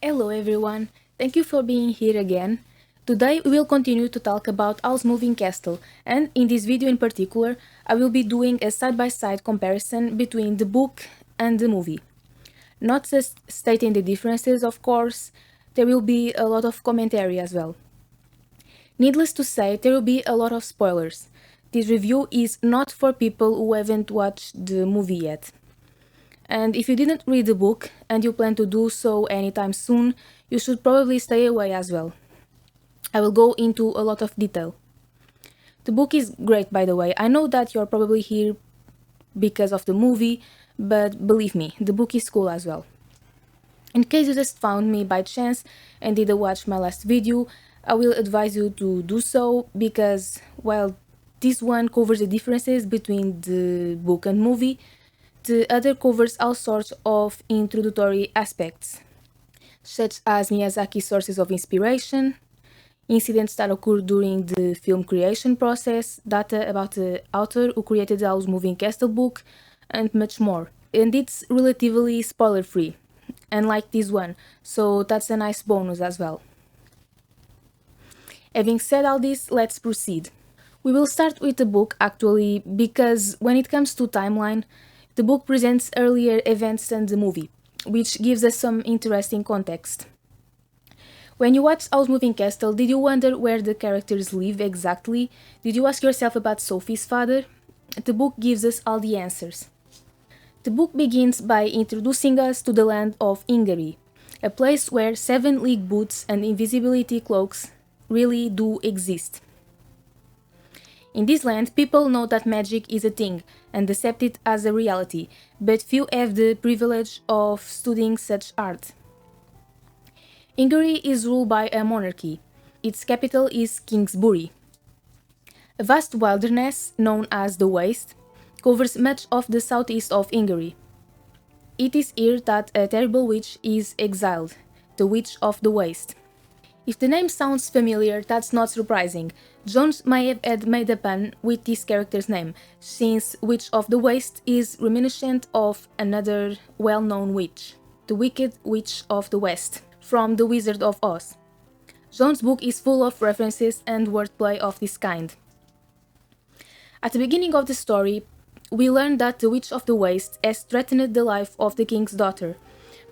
Hello everyone, thank you for being here again. Today we will continue to talk about Howl's Moving Castle, and in this video in particular I will be doing a side-by-side comparison between the book and the movie. Not just stating the differences, of course, there will be a lot of commentary as well. Needless to say, there will be a lot of spoilers. This review is not for people who haven't watched the movie yet. And if you didn't read the book and you plan to do so anytime soon, you should probably stay away as well. I will go into a lot of detail. The book is great, by the way. I know that you're probably here because of the movie, but believe me, the book is cool as well. In case you just found me by chance and didn't watch my last video, I will advise you to do so because, while this one covers the differences between the book and movie, the other covers all sorts of introductory aspects, such as Miyazaki's sources of inspiration, incidents that occurred during the film creation process, data about the author who created the Howl's Moving Castle book, and much more. And it's relatively spoiler-free, unlike this one, so that's a nice bonus as well. Having said all this, let's proceed. We will start with the book actually, because when it comes to timeline, the book presents earlier events than the movie, which gives us some interesting context. When you watched Howl's Moving Castle, did you wonder where the characters live exactly? Did you ask yourself about Sophie's father? The book gives us all the answers. The book begins by introducing us to the land of Ingari, a place where 7-league boots and invisibility cloaks really do exist. In this land, people know that magic is a thing and accept it as a reality, but few have the privilege of studying such art. Ingari is ruled by a monarchy. Its capital is Kingsbury. A vast wilderness, known as the Waste, covers much of the southeast of Ingari. It is here that a terrible witch is exiled, the Witch of the Waste. If the name sounds familiar, that's not surprising. Jones may have had made a pun with this character's name, since Witch of the Waste is reminiscent of another well-known witch, the Wicked Witch of the West, from The Wizard of Oz. Jones' book is full of references and wordplay of this kind. At the beginning of the story, we learn that the Witch of the Waste has threatened the life of the king's daughter,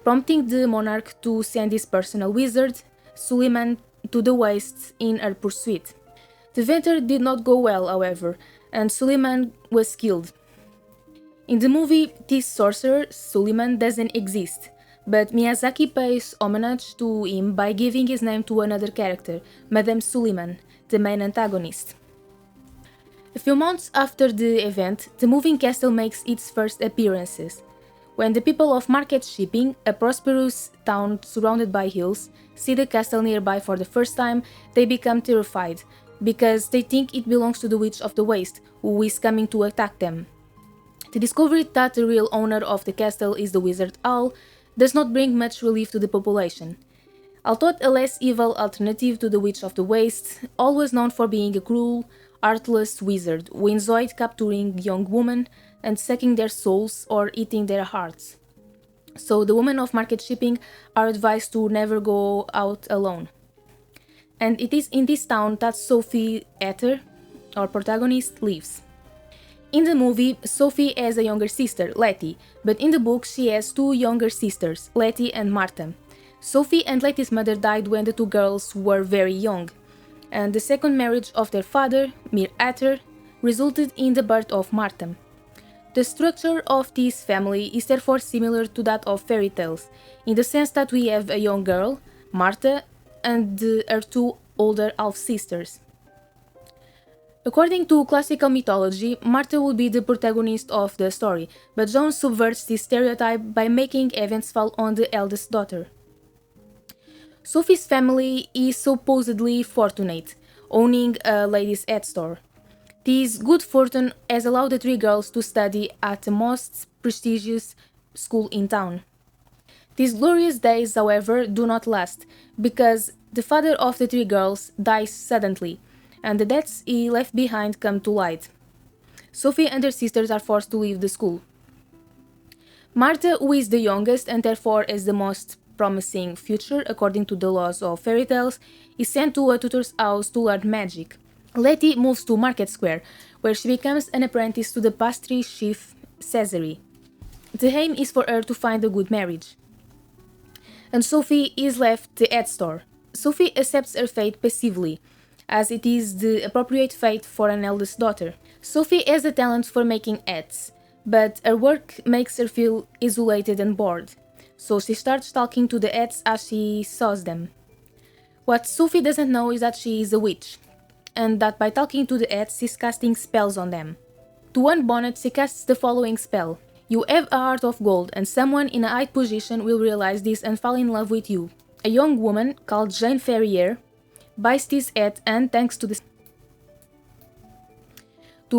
prompting the monarch to send his personal wizard, Suleiman, to the Wastes in her pursuit. The venture did not go well, however, and Suleiman was killed. In the movie, this sorcerer, Suleiman, doesn't exist, but Miyazaki pays homage to him by giving his name to another character, Madame Suleiman, the main antagonist. A few months after the event, the moving castle makes its first appearances. When the people of Market Shipping, a prosperous town surrounded by hills, see the castle nearby for the first time, they become terrified, because they think it belongs to the Witch of the Waste, who is coming to attack them. The discovery that the real owner of the castle is the wizard Howl does not bring much relief to the population. Although a less evil alternative to the Witch of the Waste, Howl was known for being a cruel, heartless wizard who enjoyed capturing young women and sucking their souls or eating their hearts. So the women of Market Shipping are advised to never go out alone. And it is in this town that Sophie Ether, our protagonist, lives. In the movie, Sophie has a younger sister, Letty, but in the book she has two younger sisters, Letty and Martha. Sophie and Letty's mother died when the two girls were very young, and the second marriage of their father, Mir Ether, resulted in the birth of Martha. The structure of this family is therefore similar to that of fairy tales, in the sense that we have a young girl, Martha, and her two older half-sisters. According to classical mythology, Martha would be the protagonist of the story, but Jones subverts this stereotype by making events fall on the eldest daughter. Sophie's family is supposedly fortunate, owning a ladies' ad store. This good fortune has allowed the three girls to study at the most prestigious school in town. These glorious days, however, do not last, because the father of the three girls dies suddenly, and the debts he left behind come to light. Sophie and her sisters are forced to leave the school. Martha, who is the youngest and therefore has the most promising future according to the laws of fairy tales, is sent to a tutor's house to learn magic. Letty moves to Market Square, where she becomes an apprentice to the pastry chef Cesare. The aim is for her to find a good marriage. And Sophie is left the ad store. Sophie accepts her fate passively, as it is the appropriate fate for an eldest daughter. Sophie has a talent for making ads, but her work makes her feel isolated and bored, so she starts talking to the ads as she saws them. What Sophie doesn't know is that she is a witch, and that by talking to the ads she's casting spells on them. To one bonnet she casts the following spell: "You have a heart of gold, and someone in a high position will realize this and fall in love with you." A young woman called Jane Ferrier buys this hat and, thanks to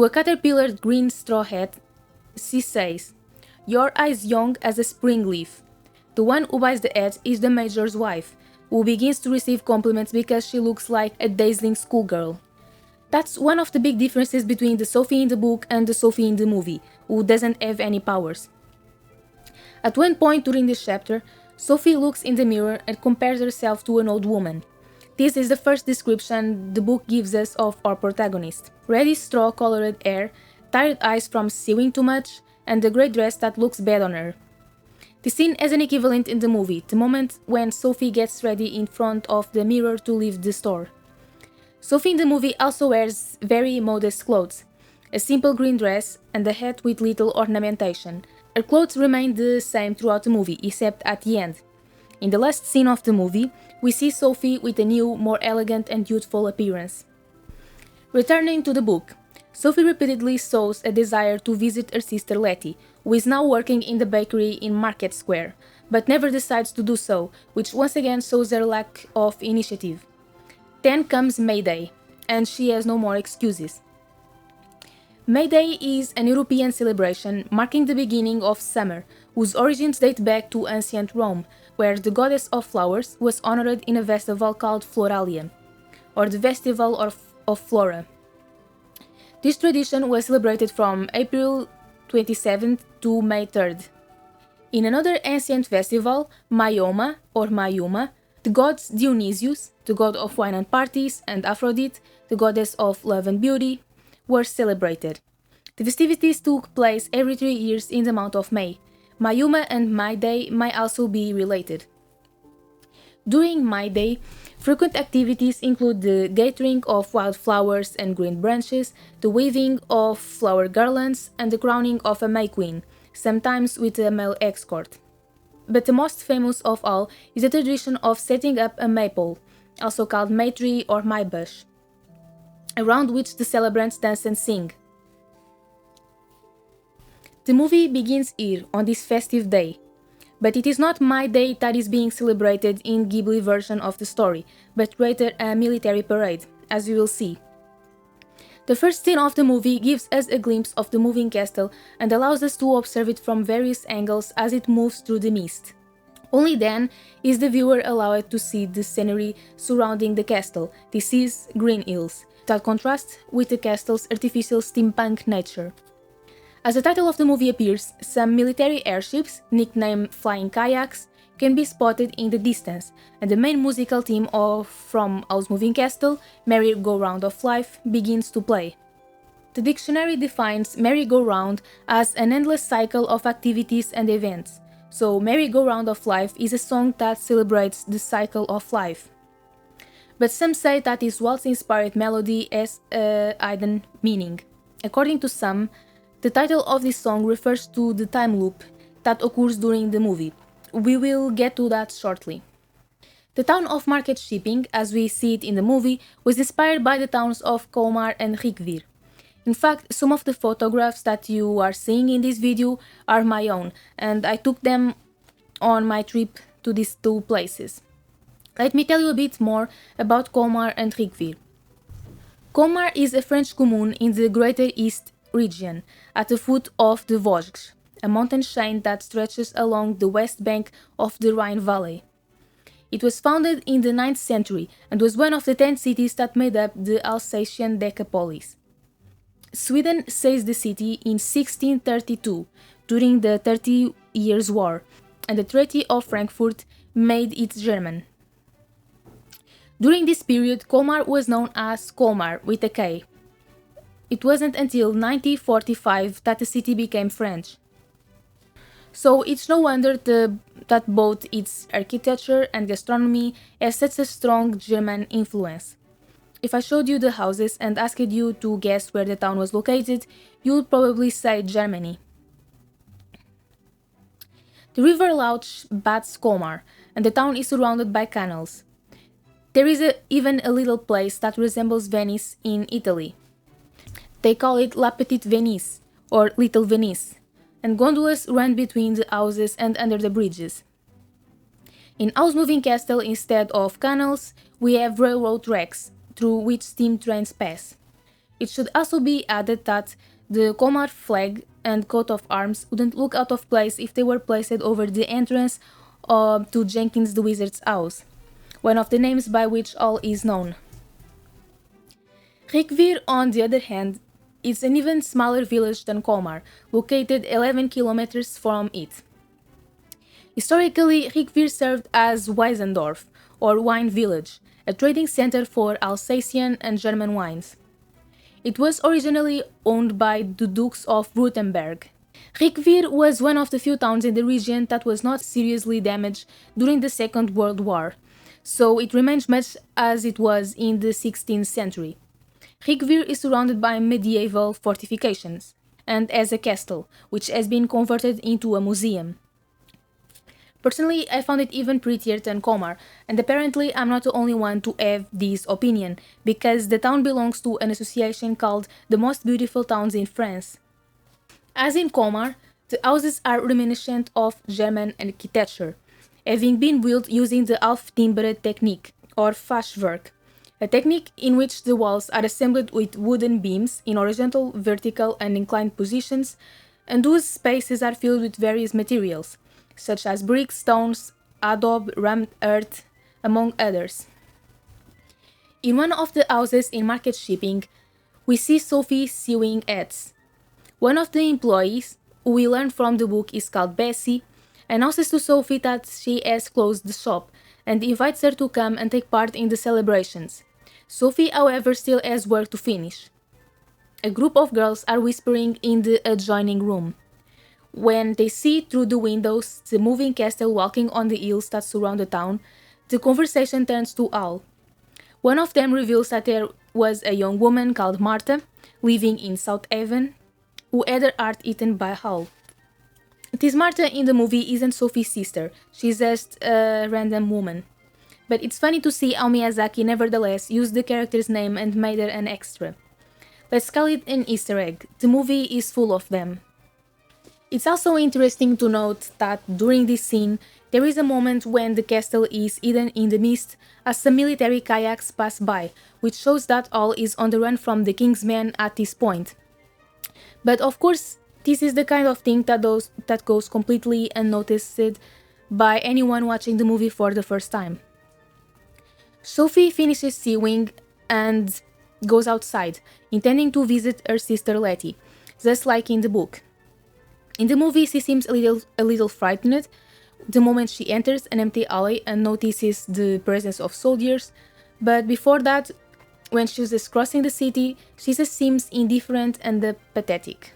a caterpillar green straw hat, she says, "Your eyes young as a spring leaf." The one who buys the hat is the major's wife, who begins to receive compliments because she looks like a dazzling schoolgirl. That's one of the big differences between the Sophie in the book and the Sophie in the movie, who doesn't have any powers. At one point during this chapter, Sophie looks in the mirror and compares herself to an old woman. This is the first description the book gives us of our protagonist. Reddish straw-colored hair, tired eyes from sewing too much, and a grey dress that looks bad on her. The scene has an equivalent in the movie, the moment when Sophie gets ready in front of the mirror to leave the store. Sophie in the movie also wears very modest clothes, a simple green dress and a hat with little ornamentation. Her clothes remain the same throughout the movie, except at the end. In the last scene of the movie, we see Sophie with a new, more elegant and youthful appearance. Returning to the book, Sophie repeatedly shows a desire to visit her sister Letty, who is now working in the bakery in Market Square, but never decides to do so, which once again shows her lack of initiative. Then comes May Day, and she has no more excuses. May Day is an European celebration marking the beginning of summer, whose origins date back to ancient Rome, where the goddess of flowers was honored in a festival called Floralia, or the Festival of Flora. This tradition was celebrated from April 27th to May 3rd. In another ancient festival, Mayoma or Mayuma, the gods Dionysius, the god of wine and parties, and Aphrodite, the goddess of love and beauty, were celebrated. The festivities took place every 3 years in the month of May. Mayuma and May Day might also be related. During May Day, frequent activities include the gathering of wildflowers and green branches, the weaving of flower garlands, and the crowning of a May Queen, sometimes with a male escort. But the most famous of all is the tradition of setting up a maypole, also called May tree or May bush, around which the celebrants dance and sing. The movie begins here on this festive day, but it is not May Day that is being celebrated in Ghibli version of the story, but rather a military parade, as you will see. The first scene of the movie gives us a glimpse of the moving castle and allows us to observe it from various angles as it moves through the mist. Only then is the viewer allowed to see the scenery surrounding the castle. This is Green Hills, that contrasts with the castle's artificial steampunk nature. As the title of the movie appears, some military airships, nicknamed flying kayaks, can be spotted in the distance, and the main musical theme from Howl's Moving Castle, Merry-Go-Round of Life, begins to play. The dictionary defines merry-go-round as an endless cycle of activities and events, so Merry-Go-Round of Life is a song that celebrates the cycle of life. But some say that this waltz-inspired melody has a hidden meaning. According to some, the title of this song refers to the time loop that occurs during the movie. We will get to that shortly. The town of Market Shipping, as we see it in the movie, was inspired by the towns of Colmar and Riquewihr. In fact, some of the photographs that you are seeing in this video are my own, and I took them on my trip to these two places. Let me tell you a bit more about Colmar and Riquewihr. Colmar is a French commune in the Greater East region, at the foot of the Vosges, a mountain chain that stretches along the west bank of the Rhine Valley. It was founded in the 9th century and was one of the 10 cities that made up the Alsatian Decapolis. Sweden seized the city in 1632 during the 30 Years' War, and the Treaty of Frankfurt made it German. During this period, Colmar was known as Colmar with a K. It wasn't until 1945 that the city became French. So it's no wonder that both its architecture and gastronomy have such a strong German influence. If I showed you the houses and asked you to guess where the town was located, you would probably say Germany. The river Lauch baths Colmar, and the town is surrounded by canals. There is even a little place that resembles Venice in Italy. They call it La Petite Venise, or Little Venice, and gondolas run between the houses and under the bridges. In Howl's Moving Castle, instead of canals, we have railroad tracks, through which steam trains pass. It should also be added that the Colmar flag and coat of arms wouldn't look out of place if they were placed over the entrance to Jenkins the Wizard's house, one of the names by which all is known. Riquewihr, on the other hand, is an even smaller village than Colmar, located 11 kilometers from it. Historically, Riquewihr served as Weisendorf, or wine village, a trading center for Alsatian and German wines. It was originally owned by the Dukes of Württemberg. Riquewihr was one of the few towns in the region that was not seriously damaged during the Second World War, so it remains much as it was in the 16th century. Riquewihr is surrounded by medieval fortifications, and has a castle, which has been converted into a museum. Personally, I found it even prettier than Colmar, and apparently I'm not the only one to have this opinion, because the town belongs to an association called the Most Beautiful Towns in France. As in Colmar, the houses are reminiscent of German architecture, having been built using the half-timbered technique, or Fachwerk, a technique in which the walls are assembled with wooden beams in horizontal, vertical, and inclined positions, and whose spaces are filled with various materials, such as bricks, stones, adobe, rammed earth, among others. In one of the houses in Market Shipping, we see Sophie sewing hats. One of the employees, who we learn from the book is called Bessie, announces to Sophie that she has closed the shop, and invites her to come and take part in the celebrations. Sophie, however, still has work to finish. A group of girls are whispering in the adjoining room. When they see through the windows the moving castle walking on the hills that surround the town, the conversation turns to Howl. One of them reveals that there was a young woman called Martha, living in South Haven, who had her heart eaten by Howl. This Martha in the movie isn't Sophie's sister, she's just a random woman. But it's funny to see how Miyazaki nevertheless used the character's name and made her an extra. Let's call it an Easter egg, the movie is full of them. It's also interesting to note that during this scene, there is a moment when the castle is hidden in the mist as some military kayaks pass by, which shows that all is on the run from the king's men at this point. But of course, this is the kind of thing that goes completely unnoticed by anyone watching the movie for the first time. Sophie finishes sewing and goes outside, intending to visit her sister Letty, just like in the book. In the movie, she seems a little frightened the moment she enters an empty alley and notices the presence of soldiers, but before that, when she's just crossing the city, she just seems indifferent and pathetic.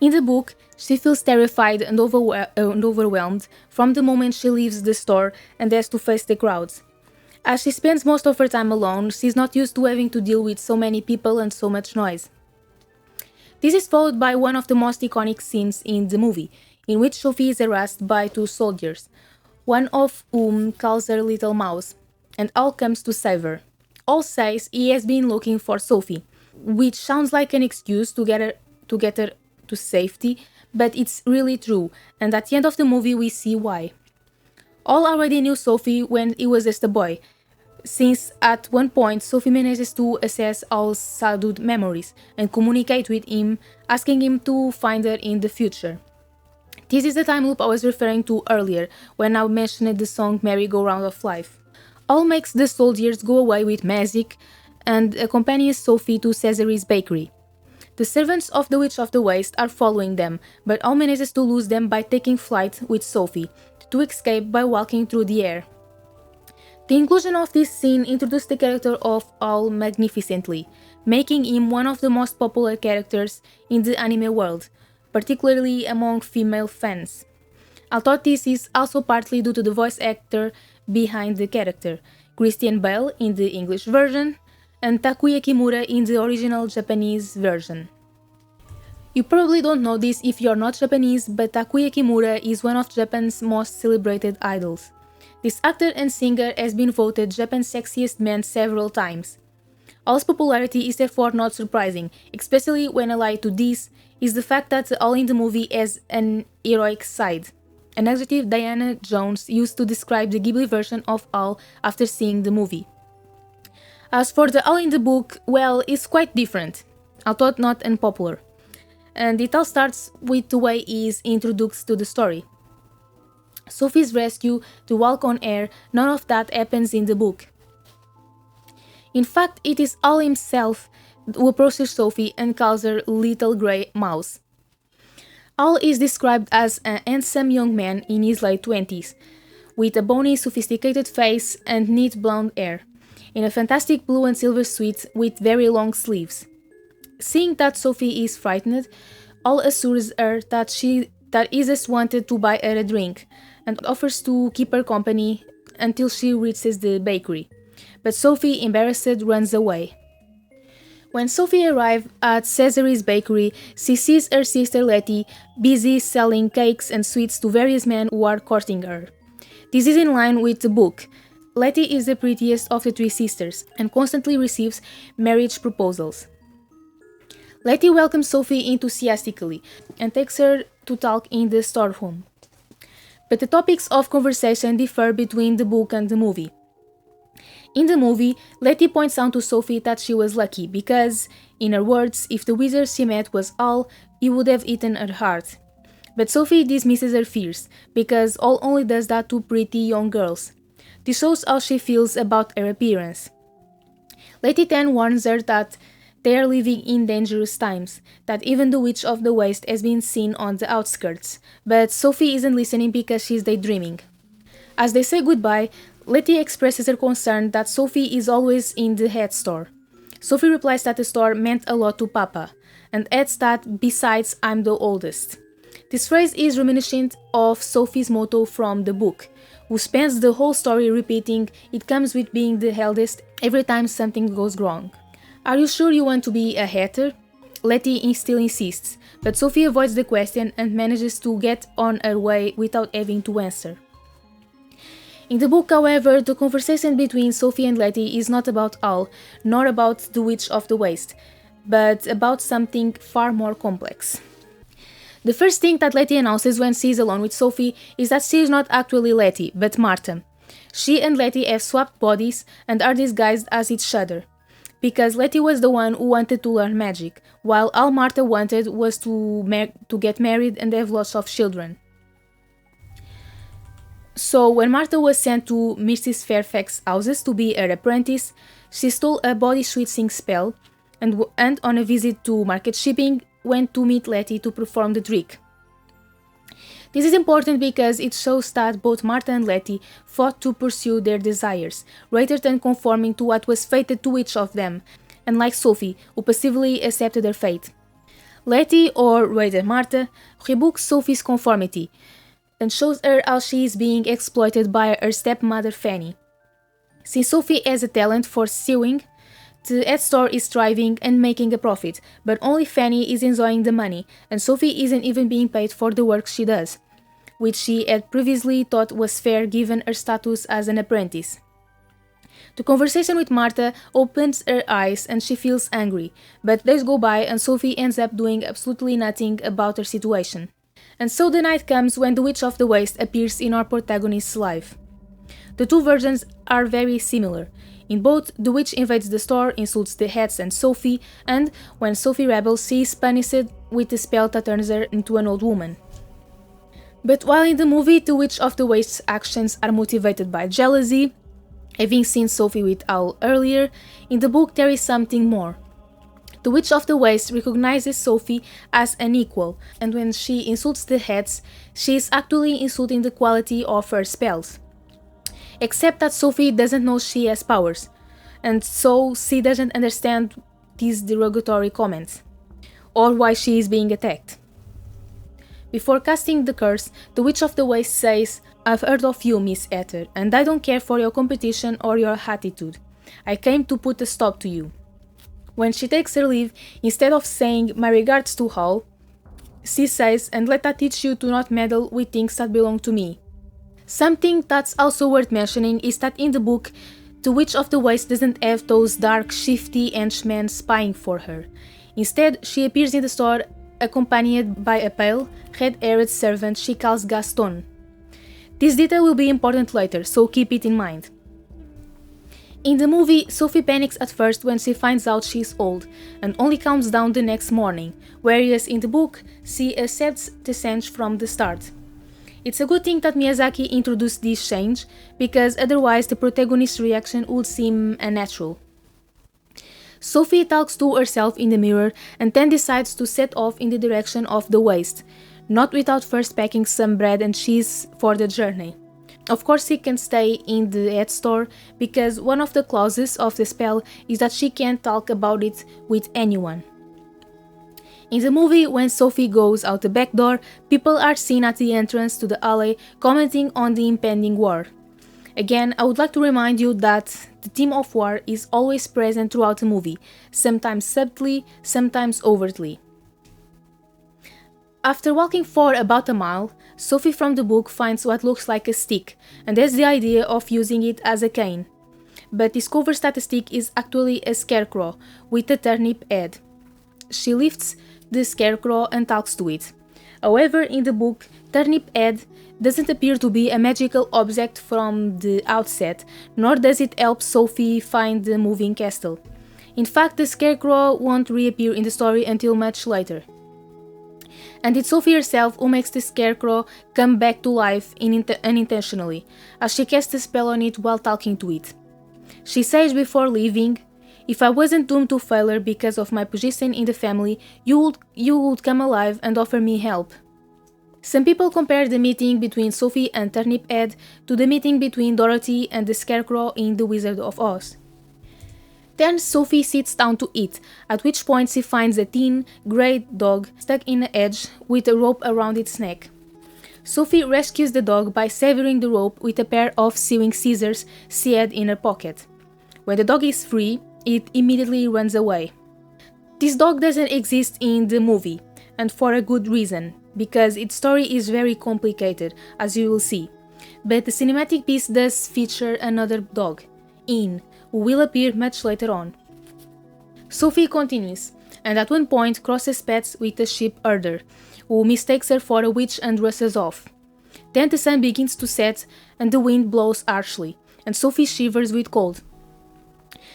In the book, she feels terrified and overwhelmed from the moment she leaves the store and has to face the crowds. As she spends most of her time alone, she's not used to having to deal with so many people and so much noise. This is followed by one of the most iconic scenes in the movie, in which Sophie is harassed by two soldiers, one of whom calls her Little Mouse, and Howl comes to save her. Howl says he has been looking for Sophie, which sounds like an excuse to get her to safety, but it's really true, and at the end of the movie we see why. Howl already knew Sophie when he was just a boy, since at one point Sophie manages to access Howl's childhood memories and communicate with him, asking him to find her in the future. This is the time loop I was referring to earlier, when I mentioned the song Merry-Go-Round of Life. Howl makes the soldiers go away with magic and accompanies Sophie to Cesare's bakery. The servants of the Witch of the Waste are following them, but Howl manages to lose them by taking flight with Sophie, to escape by walking through the air. The inclusion of this scene introduced the character of Howl magnificently, making him one of the most popular characters in the anime world, particularly among female fans. I thought this is also partly due to the voice actor behind the character, Christian Bale in the English version, and Takuya Kimura in the original Japanese version. You probably don't know this if you're not Japanese, but Takuya Kimura is one of Japan's most celebrated idols. This actor and singer has been voted Japan's sexiest man several times. Howl's popularity is therefore not surprising, especially when allied to this is the fact that Howl in the movie has an heroic side, an adjective Diana Jones used to describe the Ghibli version of Howl after seeing the movie. As for the Howl in the book, well, it's quite different, although not unpopular, and it all starts with the way he is introduced to the story. Sophie's rescue to walk on air, none of that happens in the book. In fact, it is Howl himself who approaches Sophie and calls her Little Grey Mouse. Howl is described as a handsome young man in his late 20s, with a bony, sophisticated face and neat blonde hair, in a fantastic blue and silver suit with very long sleeves. Seeing that Sophie is frightened, Howl assures her that he just wanted to buy her a drink, and offers to keep her company until she reaches the bakery. But Sophie, embarrassed, runs away. When Sophie arrives at Cesare's bakery, she sees her sister Letty busy selling cakes and sweets to various men who are courting her. This is in line with the book. Letty is the prettiest of the three sisters and constantly receives marriage proposals. Letty welcomes Sophie enthusiastically and takes her to talk in the storeroom. But the topics of conversation differ between the book and the movie. In the movie, Letty points out to Sophie that she was lucky because, in her words, if the wizard she met was Howl, he would have eaten her heart. But Sophie dismisses her fears, because Howl only does that to pretty young girls. This shows how she feels about her appearance. Letty then warns her that they are living in dangerous times, that even the Witch of the Waste has been seen on the outskirts, but Sophie isn't listening because she's daydreaming. As they say goodbye, Letty expresses her concern that Sophie is always in the head store. Sophie replies that the store meant a lot to Papa, and adds that, besides, I'm the oldest. This phrase is reminiscent of Sophie's motto from the book, who spends the whole story repeating it comes with being the eldest every time something goes wrong. Are you sure you want to be a hatter? Letty still insists, but Sophie avoids the question and manages to get on her way without having to answer. In the book, however, the conversation between Sophie and Letty is not about Howl, nor about the Witch of the Waste, but about something far more complex. The first thing that Letty announces when she is alone with Sophie is that she is not actually Letty, but Martha. She and Letty have swapped bodies and are disguised as each other, because Letty was the one who wanted to learn magic, while all Martha wanted was to get married and have lots of children. So when Martha was sent to Mrs. Fairfax's houses to be her apprentice, she stole a body switching spell, and on a visit to Market Shipping, went to meet Letty to perform the trick. This is important because it shows that both Martha and Letty fought to pursue their desires, rather than conforming to what was fated to each of them, unlike Sophie, who passively accepted her fate. Letty, or rather Martha, rebukes Sophie's conformity, and shows her how she is being exploited by her stepmother Fanny. Since Sophie has a talent for sewing, the head store is thriving and making a profit, but only Fanny is enjoying the money, and Sophie isn't even being paid for the work she does, which she had previously thought was fair given her status as an apprentice. The conversation with Martha opens her eyes and she feels angry, but days go by and Sophie ends up doing absolutely nothing about her situation. And so the night comes when the Witch of the Waste appears in our protagonist's life. The two versions are very similar. In both, the witch invades the store, insults the heads and Sophie, and when Sophie rebels, she is punished with a spell that turns her into an old woman. But while in the movie, the Witch of the Waste's actions are motivated by jealousy, having seen Sophie with Howl earlier, in the book there is something more. The Witch of the Waste recognizes Sophie as an equal, and when she insults the heads, she is actually insulting the quality of her spells. Except that Sophie doesn't know she has powers, and so she doesn't understand these derogatory comments, or why she is being attacked. Before casting the curse, the Witch of the Waste says, "I've heard of you, Miss Ether, and I don't care for your competition or your attitude. I came to put a stop to you." When she takes her leave, instead of saying, "My regards to Howl," she says, "And let that teach you to not meddle with things that belong to me." Something that's also worth mentioning is that in the book, the Witch of the Waste doesn't have those dark, shifty henchmen spying for her. Instead, she appears in the store accompanied by a pale, red-haired servant she calls Gaston. This detail will be important later, so keep it in mind. In the movie, Sophie panics at first when she finds out she's old, and only calms down the next morning, whereas in the book, she accepts the change from the start. It's a good thing that Miyazaki introduced this change, because otherwise the protagonist's reaction would seem unnatural. Sophie talks to herself in the mirror and then decides to set off in the direction of the waste, not without first packing some bread and cheese for the journey. Of course, she can stay in the head store because one of the clauses of the spell is that she can't talk about it with anyone. In the movie, when Sophie goes out the back door, people are seen at the entrance to the alley commenting on the impending war. Again, I would like to remind you that the theme of war is always present throughout the movie, sometimes subtly, sometimes overtly. After walking for about a mile, Sophie from the book finds what looks like a stick and has the idea of using it as a cane, but discovers that the stick is actually a scarecrow with a turnip head. She lifts the scarecrow and talks to it. However, in the book, turnip head doesn't appear to be a magical object from the outset, nor does it help Sophie find the moving castle. In fact, the scarecrow won't reappear in the story until much later. And it's Sophie herself who makes the scarecrow come back to life unintentionally, as she casts a spell on it while talking to it. She says before leaving, "If I wasn't doomed to failure because of my position in the family, you would come alive and offer me help." Some people compare the meeting between Sophie and Turnip Head to the meeting between Dorothy and the Scarecrow in The Wizard of Oz. Then Sophie sits down to eat, at which point she finds a thin, grey dog stuck in a hedge with a rope around its neck. Sophie rescues the dog by severing the rope with a pair of sewing scissors she had in her pocket. When the dog is free, it immediately runs away. This dog doesn't exist in the movie, and for a good reason, because its story is very complicated, as you will see. But the cinematic piece does feature another dog, In, who will appear much later on. Sophie continues, and at one point crosses paths with a sheep herder, who mistakes her for a witch and rushes off. Then the sun begins to set and the wind blows harshly, and Sophie shivers with cold.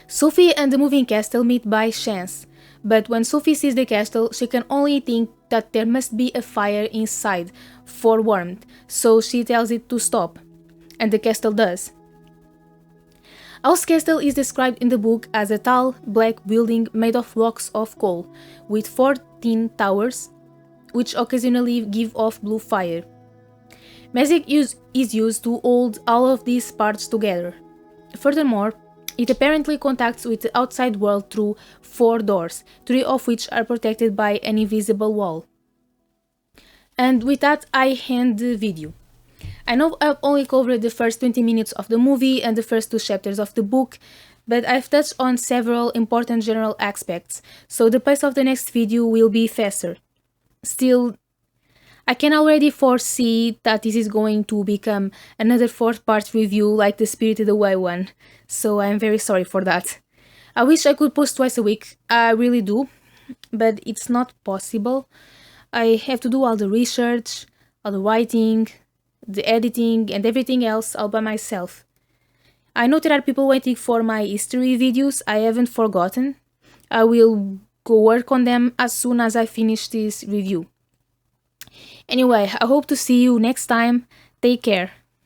Sophie and the moving castle meet by chance, but when Sophie sees the castle, she can only think that there must be a fire inside for warmth, so she tells it to stop, and the castle does. Howl's castle is described in the book as a tall, black building made of blocks of coal, with 14 towers, which occasionally give off blue fire. Magic is used to hold all of these parts together. Furthermore, it apparently contacts with the outside world through 4 doors, 3 of which are protected by an invisible wall. And with that, I end the video. I know I've only covered the first 20 minutes of the movie and the first 2 chapters of the book, but I've touched on several important general aspects, so the pace of the next video will be faster. Still, I can already foresee that this is going to become another 4-part review like the Spirited Away one, so I'm very sorry for that. I wish I could post twice a week, I really do, but it's not possible. I have to do all the research, all the writing, the editing and everything else all by myself. I know there are people waiting for my history videos. I haven't forgotten. I will go work on them as soon as I finish this review. Anyway, I hope to see you next time. Take care.